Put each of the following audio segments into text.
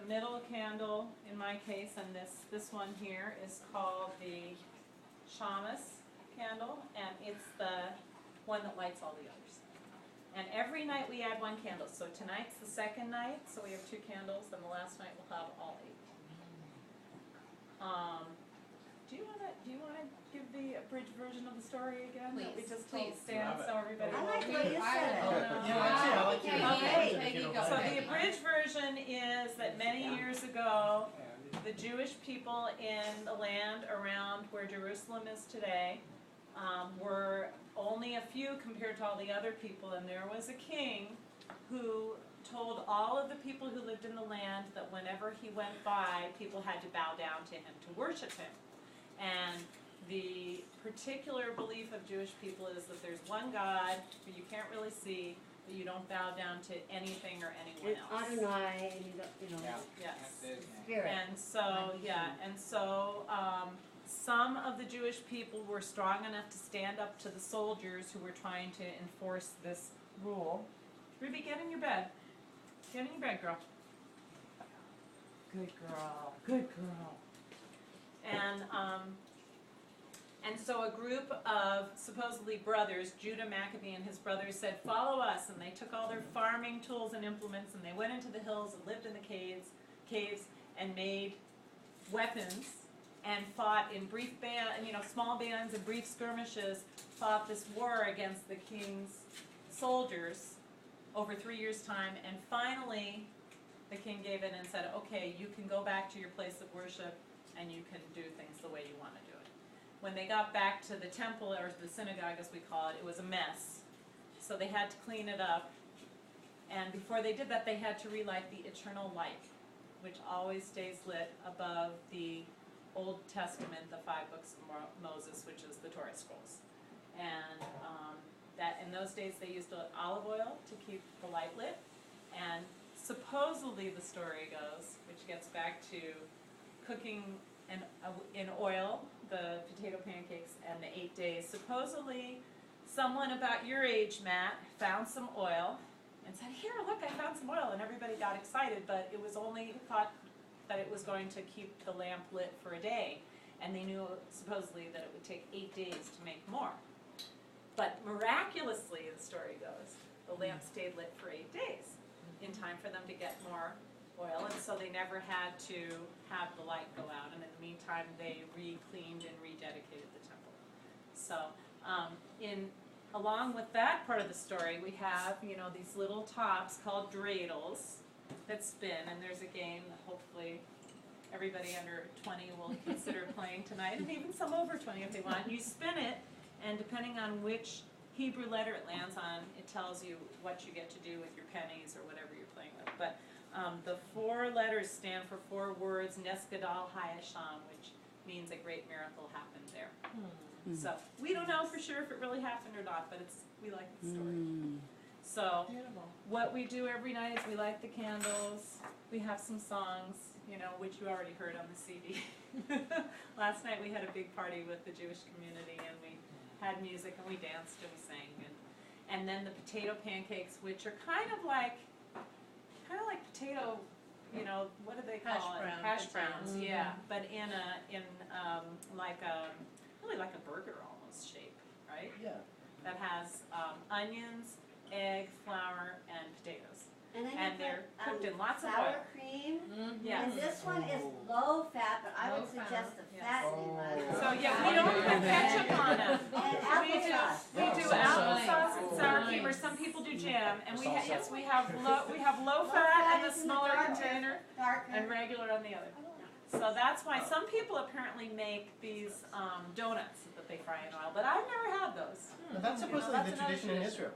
middle candle, in my case, and this one here is called the shamus candle, and it's the one that lights all the others. And every night we add one candle. So tonight's the second night, so we have 2 candles, and the last night we'll have all 8. Do you want to give the abridged version of the story again? Please, that we just please. told Stan, so everybody I will like read? the way you said it. Yeah, I like your Okay. version if you don't Okay. So mind. the abridged version is that many years ago, the Jewish people in the land around where Jerusalem is today were only a few compared to all the other people, and there was a king who told all of the people who lived in the land that whenever he went by, people had to bow down to him, to worship him. And the particular belief of Jewish people is that there's one God who you can't really see, but you don't bow down to anything or anyone And else. Adonai, and you don't, you know, Yes. spirit. And so, some of the Jewish people were strong enough to stand up to the soldiers who were trying to enforce this rule. Ruby, get in your bed. Get in your bed, girl. Good girl. Good girl. And so a group of supposedly brothers, Judah Maccabee and his brothers, said, "Follow us." And they took all their farming tools and implements, and they went into the hills and lived in the caves and made weapons and fought in brief small bands and brief skirmishes, fought this war against the king's soldiers over 3 years' time. And finally, the king gave in and said, "Okay, you can go back to your place of worship and you can do things the way you want to do it." When they got back to the temple, or the synagogue as we call it was a mess. So they had to clean it up. And before they did that, they had to relight the eternal light, which always stays lit above the Old Testament, the 5 books of Moses, which is the Torah scrolls. And that in those days they used olive oil to keep the light lit. And supposedly the story goes, which gets back to cooking in oil the potato pancakes and the 8 days. Supposedly someone about your age, Matt, found some oil and said, "Here, look, I found some oil," and everybody got excited, but it was only thought that it was going to keep the lamp lit for a day, and they knew supposedly that it would take 8 days to make more. But miraculously, the story goes, the lamp stayed lit for 8 days in time for them to get more oil, and so they never had to have the light go out, and in the meantime they re-cleaned and rededicated the temple. So along with that part of the story, we have these little tops called dreidels that spin, and there's a game that hopefully everybody under 20 will consider playing tonight, and even some over 20 if they want. You spin it, and depending on which Hebrew letter it lands on, it tells you what you get to do with your pennies or whatever you're playing with. But the 4 letters stand for 4 words, Nes Gadol Hayasham, which means a great miracle happened there. So we don't know for sure if it really happened or not, but we like the story. So what we do every night is we light the candles. We have some songs, which you already heard on the CD. Last night we had a big party with the Jewish community, and we had music and we danced and we sang, and then the potato pancakes, which are kind of like potato, what do they call it? Hash browns, yeah. But in really like a burger almost shape, right? Yeah. That has onions, egg, flour, and potatoes. And then And you they're put cooked in lots of sour oil. cream. Yes. And this one is low fat, but I would Low fat, suggest the yes. fattening one. So yeah, we don't put ketchup on them. And applesauce. We do applesauce and sour cream, or some people do jam, and we have low fat in the smaller container Darker. and regular on the other. So that's why some people apparently make these donuts that they fry in oil, but I've never had those. But that's supposedly that's the another tradition in tradition. Israel.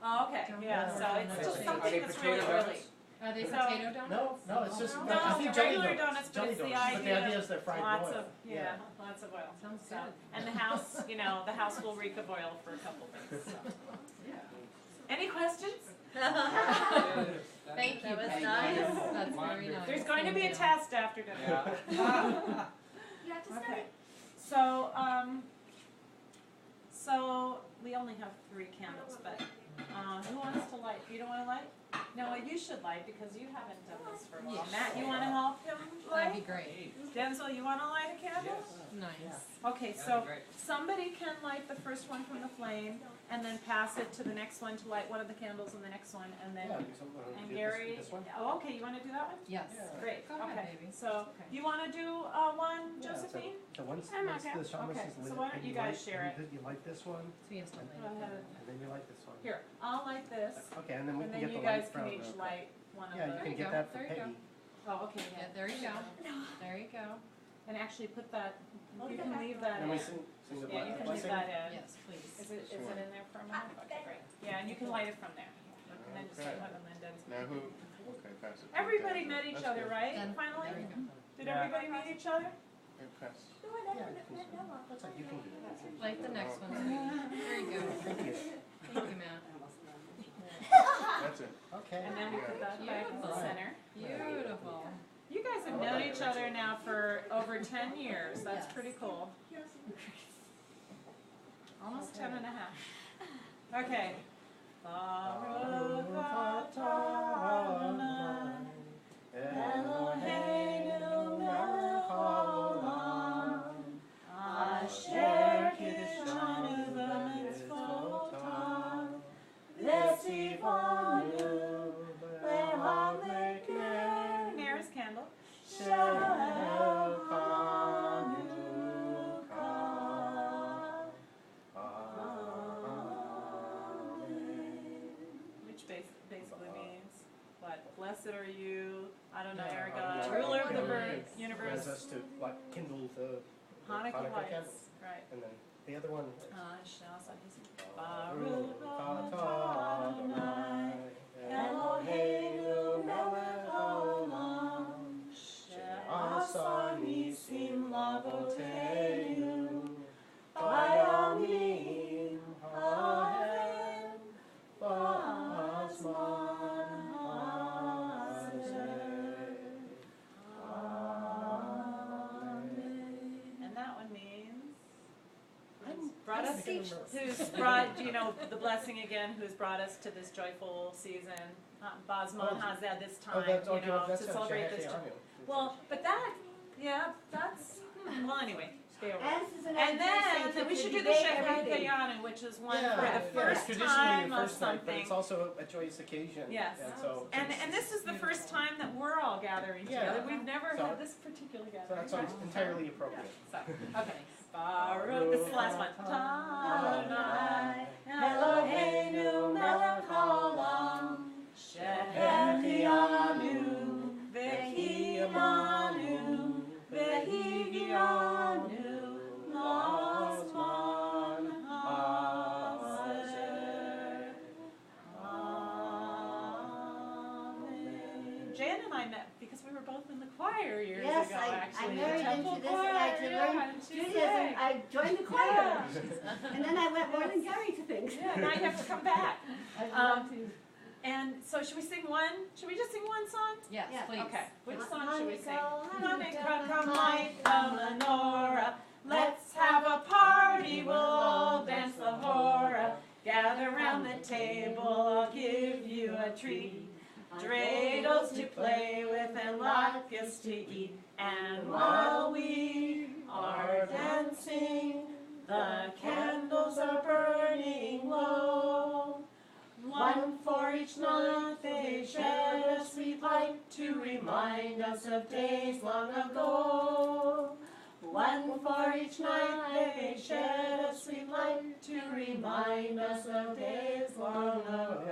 Oh, okay, yeah, so it's just Are something they that's potato really donuts? early. Are they So- potato donuts? No, it's just, No, I think they're jelly regular donuts. donuts, but Jelly it's the donuts. But the idea idea is they're fried in Lots oil. of, lots of oil. Sounds So, good. and the house will reek of oil for a couple days, so. Any questions? Thank you. That was Peggy. nice. That's very nice. There's going to be a Thank test after dinner. Yeah. You have to start. Okay, so we only have 3 candles, but who wants to light? You don't want to light? Noah, you should light because you haven't done this for a while. Yes. Matt, you wanna help him That'd be light? great. Denzel, you wanna light a candle? Nice. Okay, That'd so be great. somebody can light the first one from the flame and then pass it to the next one to light one of the candles in the next one and Yeah, then, do something. and Do Gary, This one? oh, okay, you wanna do that one? Yes. Yeah. Great, Go ahead, okay, baby. so, Okay. you wanna do, one, Yeah, Josephine? So once I'm once okay. the shaman Okay, is so lit, why don't then you guys light- share it? You light this one, So he has to light Go it. ahead. and then you light this one. Here, I'll light this, Okay, and then we and can then get you the light guys from. can each light one of Yeah, you the, can you get go. that for There you go. Peggy. oh, okay, Yeah, there you go. There you go. and actually put that, Look you at can that. leave that And we in. sing the Yeah, you can leave blessing. that in. Yes, please. Is it in there for a minute? Okay, great. Yeah, and you can light it from there. And then just Okay. have it then Now who, okay, pass it. to Everybody Dan. met each That's other, good. right, Then, finally? there you go. Did Yeah. everybody meet each other? Okay, pass. No, no. That's like, you can do that. Light the next one, sweetie. There you go. Thank you. Thank you, Matt. That's it. Okay. And then we put that back in the Beautiful. center. Beautiful. You guys have known each other now for over 10 years. That's pretty cool. Almost 10 and a half. Okay. Baruch atah Adonai, Eloheinu melech haolam, asher kiddushanu b'mitzvotav, v'tzivanu lehavlikei Nearest candle. Shel Hanukkah. Which basically means what? Blessed are you, Adonai our God, Yeah, ruler of the Adonai universe. Commands us to like kindle the Hanukkah candle. lights. Right. And then the other one. Baruch atah Adonai, Eloheinu melech haolam, she'asa nisim lavoteinu, bayamim ha'hem, ba'azman hazeh. Amen. And that one means brought us, who's brought, you know, the blessing again, who's brought us to this joyful season, Basman Hazeh, this time, you know, to celebrate this. Well, but that, yeah, that's, well, anyway, stay over. And then we should do the Shechar Kayanu, which is one for the first time of But something. it's also a joyous occasion. Yes. And so. And this is the first time that we're all gathering Yeah. together. We've never So- had this particular So gathering. that sounds entirely appropriate. So, okay. Baruch, this is the last one. Adonai, Eloheinu melech haolam, she'echianu, v'kiyamanu, v'higianu, la'azman hazeh. Amen. Jan and I met because we were both in the choir years Yes, ago, I actually. married the temple into this choir, and I had to yeah, learn and she Judaism. sang. I joined the choir. Yeah. And then I went more than Gary to things. Yeah, now you have to come back. I'd love to. And so should we sing one? Should we just sing one song? Yes, Yeah. please. Okay. Which Hanukkah, song should we sing? Hanukkah, Hanukkah, come light the menorah. Let's have a party, we'll all dance the hora. Gather round the table, I'll give you a treat. Dreidels to play with and latkes to eat. And while we are dancing, the candles are burning low. One for each night they shed a sweet light to remind us of days long ago. One for each night they shed a sweet light to remind us of days long ago.